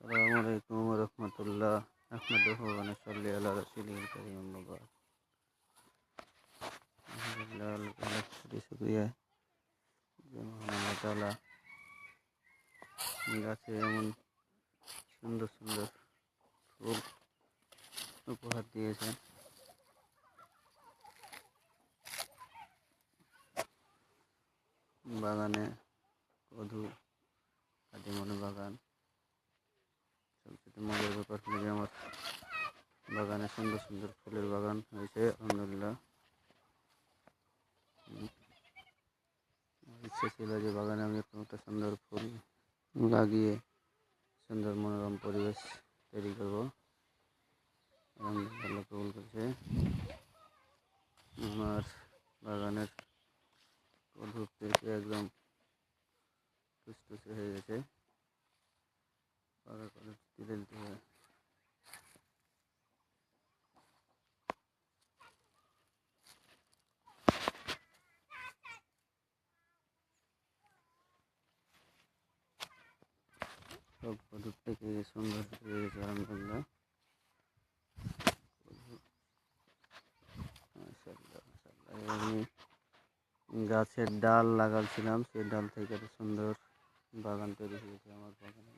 আসসালামু আলাইকুম ওয়া রাহমাতুল্লাহ। আহমাদুহু ওয়া নুসাল্লি আলা রাসূলিল কারীম আম্মা বা'দ। আলহামদুলিল্লাহ, আল্লাহ তাআলার শুকরিয়া যে মহান আল্লাহ তাআলা গাছে এমন সুন্দর সুন্দর ফুল উপহার দিয়েছেন। বাগানে কদু কাটিমনি বাগান, সবচেয়ে মজার ব্যাপার হলো যে আমার বাগানে সুন্দর সুন্দর ফুলের বাগান হয়েছে আলহামদুলিল্লাহ। ইচ্ছে ছিল যে বাগানে আমি একটা সুন্দর ফুল লাগিয়ে সুন্দর মনোরম পরিবেশ তৈরি করবো। আলহামদুলিল্লাহ কবুল করছে। আমার বাগানের কদু পেকে একদম টুসটুসে হয়ে গেছে। পাকা কদু দিতে দিতে হয়। সব কদু পেকে সুন্দর হয়ে গেছে আলহামদুলিল্লাহ। মাশাআল্লাহ মাশাআল্লাহ। আমি গাছের ডাল লাগাচ্ছিলাম, সেই ডাল থেকে এত সুন্দর বাগান তৈরি হয়েছে আমার বাগানে।